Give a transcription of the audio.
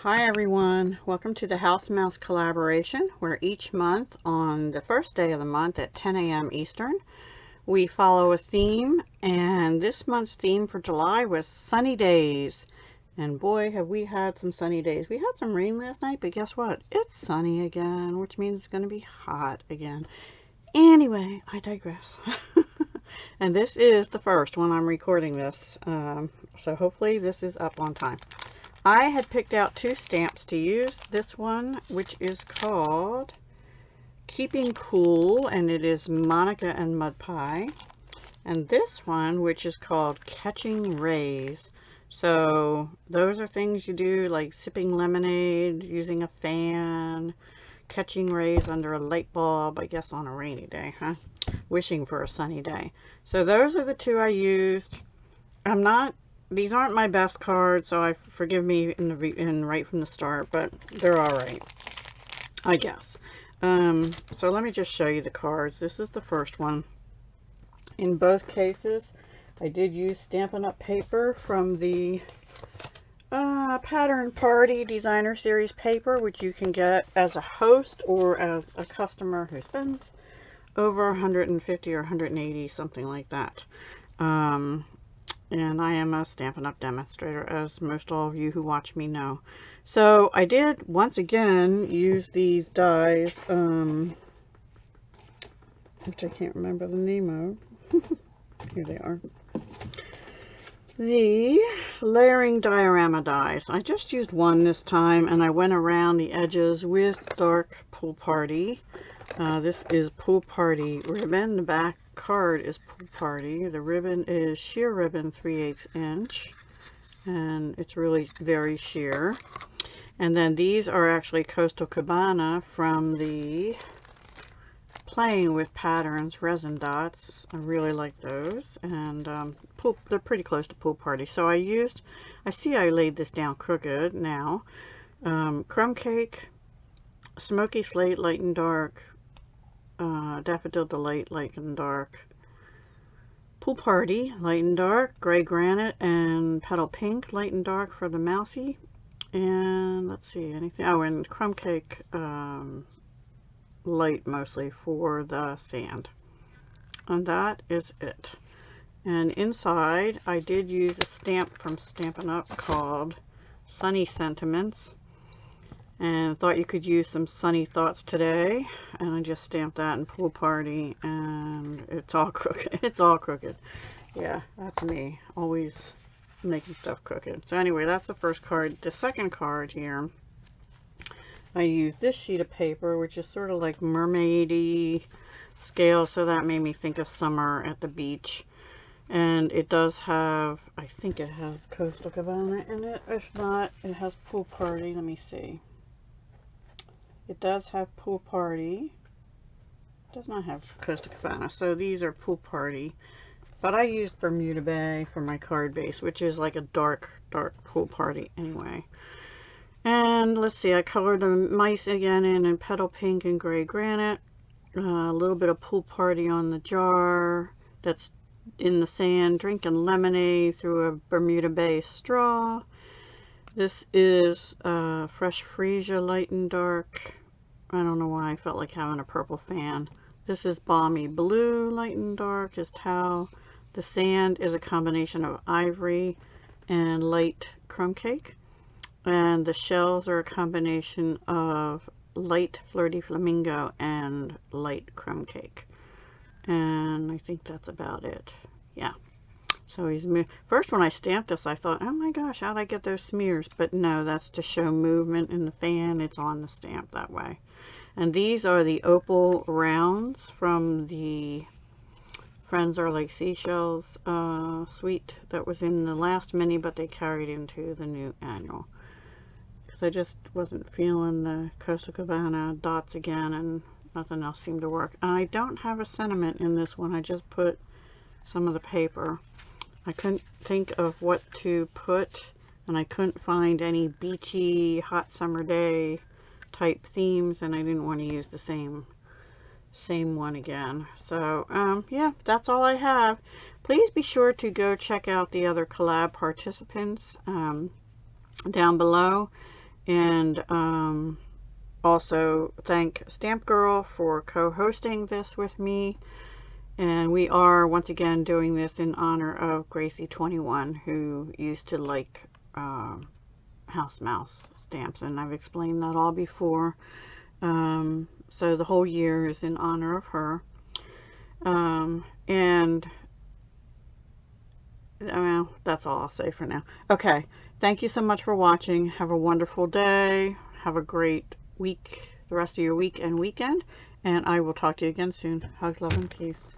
Hi everyone, welcome to the House Mouse collaboration, where each month on the first day of the month at 10 a.m. Eastern we follow a theme, and this month's theme for July was sunny days. And boy, have we had some sunny days. We had some rain last night, but guess what? It's sunny again, which means it's going to be hot again. Anyway, I digress. And this is the first when I'm recording this, so hopefully this is up on time. I had picked out two stamps to use. This one, which is called Keeping Cool, and it is Monica and Mud Pie. And this one, which is called Catching Rays. So those are things you do, like sipping lemonade, using a fan, catching rays under a light bulb, I guess on a rainy day, huh? Wishing for a sunny day. So those are the two I used. These aren't my best cards, so forgive me right from the start, but they're all right, I guess. So let me just show you the cards. This is the first one. In both cases, I did use Stampin' Up! Paper from the Pattern Party Designer Series paper, which you can get as a host or as a customer who spends over 150 or 180, something like that. And I am a Stampin' Up! Demonstrator, as most all of you who watch me know. So I did, once again, use these dies, which I can't remember the name of. Here they are. The layering diorama dies. I just used one this time, and I went around the edges with dark Pool Party. This is Pool Party ribbon. The back card is Pool Party. The ribbon is sheer ribbon 3/8 inch, and it's really very sheer. And then these are actually Coastal Cabana from the Playing with Patterns resin dots. I really like those, and they're pretty close to Pool Party. So I see I laid this down crooked now. Crumb Cake, Smoky Slate light and dark, Daffodil Delight light and dark, Pool Party light and dark, Gray Granite and Petal Pink light and dark for the mousy, and let's see, anything, oh, and Crumb Cake light mostly for the sand. And that is it. And inside I did use a stamp from Stampin' Up! Called Sunny Sentiments, and thought you could use some sunny thoughts today, and I just stamped that in Pool Party, and it's all crooked. It's all crooked. Yeah, that's me, always making stuff crooked. So anyway, that's the first card. The second card here, I used this sheet of paper, which is sort of like mermaidy scale, so that made me think of summer at the beach. And it does have, I think it has Coastal Cabana in it. If not, it has Pool Party. Let me see. It does have Pool Party. It does not have Coastal Cabana. So these are Pool Party. But I used Bermuda Bay for my card base, which is like a dark Pool Party anyway. And let's see, I colored the mice again in Petal Pink and Gray Granite. A little bit of Pool Party on the jar that's in the sand, drinking lemonade through a Bermuda Bay straw. This is Fresh Freesia light and dark. I don't know why I felt like having a purple fan. This is Balmy Blue light and dark as towel. The sand is a combination of ivory and light Crumb Cake. And the shells are a combination of light Flirty Flamingo and light Crumb Cake. And I think that's about it. Yeah. So first when I stamped this, I thought, oh my gosh, how'd I get those smears? But no, that's to show movement in the fan. It's on the stamp that way. And these are the opal rounds from the Friends Are Like Seashells suite that was in the last mini, but they carried into the new annual. Because I just wasn't feeling the Coastal Cabana dots again, and nothing else seemed to work. And I don't have a sentiment in this one. I just put some of the paper. I couldn't think of what to put, and I couldn't find any beachy hot summer day type themes, and I didn't want to use the same one again. So yeah, that's all I have. Please be sure to go check out the other collab participants down below. And also thank Stamp Girl for co-hosting this with me. And we are once again doing this in honor of Gracie 21, who used to like house mouse stamps, and I've explained that all before. So the whole year is in honor of her. And well, that's all I'll say for now. Okay, thank you so much for watching. Have a wonderful day. Have a great week, the rest of your week and weekend, and I will talk to you again soon. Hugs, love, and peace.